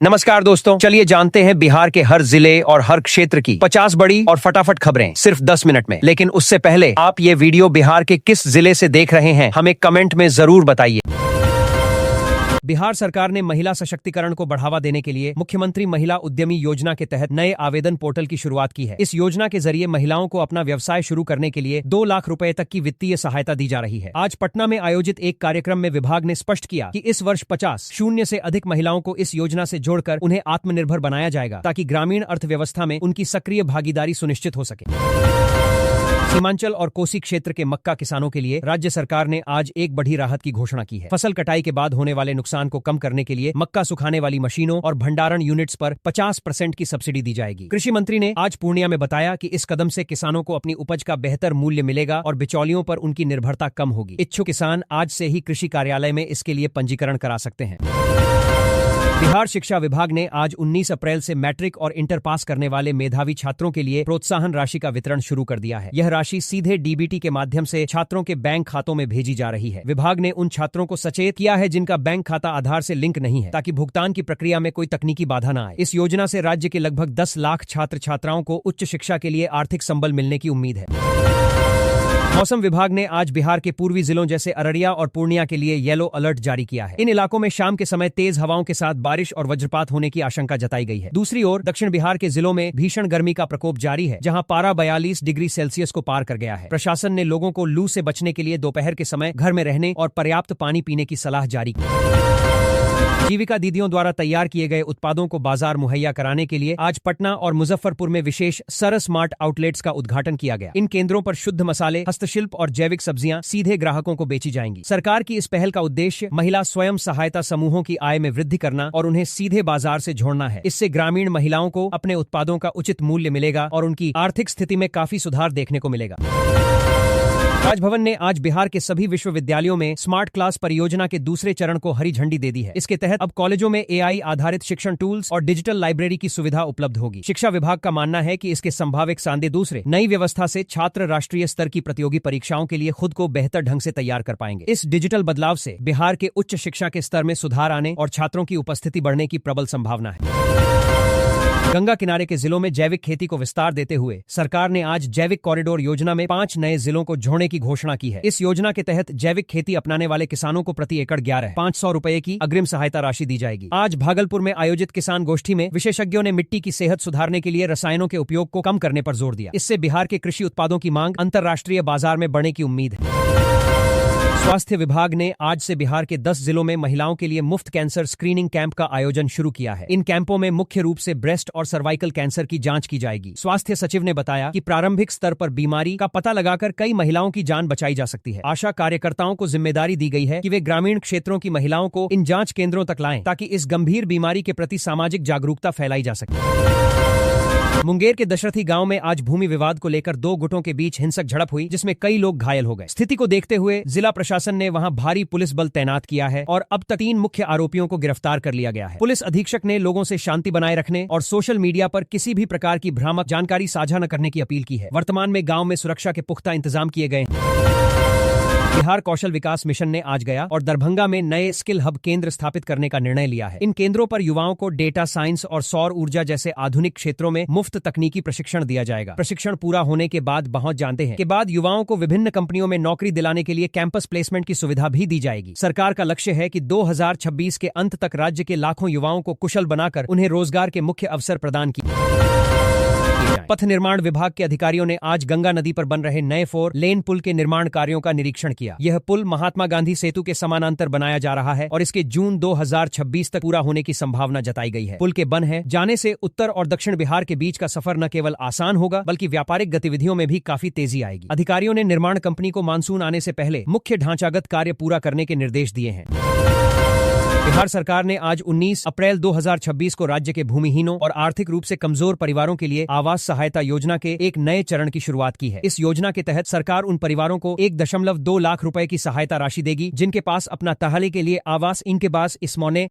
नमस्कार दोस्तों, चलिए जानते हैं बिहार के हर जिले और हर क्षेत्र की 50 बड़ी और फटाफट खबरें सिर्फ 10 मिनट में। लेकिन उससे पहले आप ये वीडियो बिहार के किस जिले से देख रहे हैं हमें कमेंट में जरूर बताइए। बिहार सरकार ने महिला सशक्तिकरण को बढ़ावा देने के लिए मुख्यमंत्री महिला उद्यमी योजना के तहत नए आवेदन पोर्टल की शुरुआत की है। इस योजना के जरिए महिलाओं को अपना व्यवसाय शुरू करने के लिए 2 लाख रुपए तक की वित्तीय सहायता दी जा रही है। आज पटना में आयोजित एक कार्यक्रम में विभाग ने स्पष्ट किया कि इस वर्ष 50 से अधिक महिलाओं को इस योजना से जोड़कर उन्हें आत्मनिर्भर बनाया जाएगा, ताकि ग्रामीण अर्थव्यवस्था में उनकी सक्रिय भागीदारी सुनिश्चित हो सके। सीमांचल और कोसी क्षेत्र के मक्का किसानों के लिए राज्य सरकार ने आज एक बड़ी राहत की घोषणा की है। फसल कटाई के बाद होने वाले नुकसान को कम करने के लिए मक्का सुखाने वाली मशीनों और भंडारण यूनिट्स पर 50% की सब्सिडी दी जाएगी। कृषि मंत्री ने आज पूर्णिया में बताया कि इस कदम से किसानों को अपनी उपज का बेहतर मूल्य मिलेगा और बिचौलियों पर उनकी निर्भरता कम होगी। इच्छुक किसान आज से ही कृषि कार्यालय में इसके लिए पंजीकरण करा सकते हैं। बिहार शिक्षा विभाग ने आज 19 अप्रैल से मैट्रिक और इंटर पास करने वाले मेधावी छात्रों के लिए प्रोत्साहन राशि का वितरण शुरू कर दिया है। यह राशि सीधे डीबीटी के माध्यम से छात्रों के बैंक खातों में भेजी जा रही है। विभाग ने उन छात्रों को सचेत किया है जिनका बैंक खाता आधार से लिंक नहीं है, ताकि भुगतान की प्रक्रिया में कोई तकनीकी बाधा न आए। इस योजना से राज्य के लगभग 10 लाख छात्र छात्राओं को उच्च शिक्षा के लिए आर्थिक संबल मिलने की उम्मीद है। मौसम विभाग ने आज बिहार के पूर्वी जिलों जैसे अररिया और पूर्णिया के लिए येलो अलर्ट जारी किया है। इन इलाकों में शाम के समय तेज हवाओं के साथ बारिश और वज्रपात होने की आशंका जताई गई है। दूसरी ओर दक्षिण बिहार के जिलों में भीषण गर्मी का प्रकोप जारी है, जहां पारा 42 डिग्री सेल्सियस को पार कर गया है। प्रशासन ने लोगों को लू से बचने के लिए दोपहर के समय घर में रहने और पर्याप्त पानी पीने की सलाह जारी की। जीविका दीदियों द्वारा तैयार किए गए उत्पादों को बाजार मुहैया कराने के लिए आज पटना और मुजफ्फरपुर में विशेष सरस मार्ट आउटलेट्स का उद्घाटन किया गया। इन केंद्रों पर शुद्ध मसाले, हस्तशिल्प और जैविक सब्जियां सीधे ग्राहकों को बेची जाएंगी। सरकार की इस पहल का उद्देश्य महिला स्वयं सहायता समूहों की आय में वृद्धि करना और उन्हें सीधे बाजार से जोड़ना है। इससे ग्रामीण महिलाओं को अपने उत्पादों का उचित मूल्य मिलेगा और उनकी आर्थिक स्थिति में काफी सुधार देखने को मिलेगा। राजभवन ने आज बिहार के सभी विश्वविद्यालयों में स्मार्ट क्लास परियोजना के दूसरे चरण को हरी झंडी दे दी है। इसके तहत अब कॉलेजों में एआई आधारित शिक्षण टूल्स और डिजिटल लाइब्रेरी की सुविधा उपलब्ध होगी। शिक्षा विभाग का मानना है कि इसके संभावित सांदे दूसरे नई व्यवस्था से छात्र राष्ट्रीय स्तर की प्रतियोगी परीक्षाओं के लिए खुद को बेहतर ढंग से तैयार कर पाएंगे। इस डिजिटल बदलाव से बिहार के उच्च शिक्षा के स्तर में सुधार आने और छात्रों की उपस्थिति बढ़ने की प्रबल संभावना है। गंगा किनारे के जिलों में जैविक खेती को विस्तार देते हुए सरकार ने आज जैविक कॉरिडोर योजना में 5 नए जिलों को जोड़ने की घोषणा की है। इस योजना के तहत जैविक खेती अपनाने वाले किसानों को प्रति एकड़ 11,500 रुपए की अग्रिम सहायता राशि दी जाएगी। आज भागलपुर में आयोजित किसान गोष्ठी में विशेषज्ञों ने मिट्टी की सेहत सुधारने के लिए रसायनों के उपयोग को कम करने पर जोर दिया। इससे बिहार के कृषि उत्पादों की मांग अंतर्राष्ट्रीय बाजार में बढ़ने की उम्मीद है। स्वास्थ्य विभाग ने आज से बिहार के 10 जिलों में महिलाओं के लिए मुफ्त कैंसर स्क्रीनिंग कैंप का आयोजन शुरू किया है। इन कैंपों में मुख्य रूप से ब्रेस्ट और सर्वाइकल कैंसर की जांच की जाएगी। स्वास्थ्य सचिव ने बताया कि प्रारंभिक स्तर पर बीमारी का पता लगाकर कई महिलाओं की जान बचाई जा सकती है। आशा कार्यकर्ताओं को जिम्मेदारी दी गई है कि वे ग्रामीण क्षेत्रों की महिलाओं को इन जांच केंद्रों तक लाएं, ताकि इस गंभीर बीमारी के प्रति सामाजिक जागरूकता फैलाई जा सके। मुंगेर के दशरथी गांव में आज भूमि विवाद को लेकर 2 गुटों के बीच हिंसक झड़प हुई, जिसमें कई लोग घायल हो गए। स्थिति को देखते हुए जिला प्रशासन ने वहां भारी पुलिस बल तैनात किया है और अब तक 3 मुख्य आरोपियों को गिरफ्तार कर लिया गया है। पुलिस अधीक्षक ने लोगों से शांति बनाए रखने और सोशल मीडिया पर किसी भी प्रकार की भ्रामक जानकारी साझा न करने की अपील की है। वर्तमान में गाँव में सुरक्षा के पुख्ता इंतजाम किए गए हैं। बिहार कौशल विकास मिशन ने आज गया और दरभंगा में नए स्किल हब केंद्र स्थापित करने का निर्णय लिया है। इन केंद्रों पर युवाओं को डेटा साइंस और सौर ऊर्जा जैसे आधुनिक क्षेत्रों में मुफ्त तकनीकी प्रशिक्षण दिया जाएगा। प्रशिक्षण पूरा होने के बाद पहुंच जानते हैं के बाद युवाओं को विभिन्न कंपनियों में नौकरी दिलाने के लिए कैंपस प्लेसमेंट की सुविधा भी दी जाएगी। सरकार का लक्ष्य है कि 2026 के अंत तक राज्य के लाखों युवाओं को कुशल बनाकर उन्हें रोजगार के मुख्य अवसर प्रदान किए। पथ निर्माण विभाग के अधिकारियों ने आज गंगा नदी पर बन रहे नए 4 लेन पुल के निर्माण कार्यों का निरीक्षण किया। यह पुल महात्मा गांधी सेतु के समानांतर बनाया जा रहा है और इसके जून 2026 तक पूरा होने की संभावना जताई गई है। पुल के बन है जाने से उत्तर और दक्षिण बिहार के बीच का सफर न केवल आसान होगा, बल्कि व्यापारिक गतिविधियों में भी काफी तेजी आएगी। अधिकारियों ने निर्माण कंपनी को मानसून आने से पहले मुख्य ढांचागत कार्य पूरा करने के निर्देश दिए हैं। बिहार सरकार ने आज 19 अप्रैल 2026 को राज्य के भूमिहीनों और आर्थिक रूप से कमजोर परिवारों के लिए आवास सहायता योजना के एक नए चरण की शुरुआत की है। इस योजना के तहत सरकार उन परिवारों को 1.2 लाख रुपए की सहायता राशि देगी जिनके पास अपना तहाले के लिए आवास इनके पास इस मौने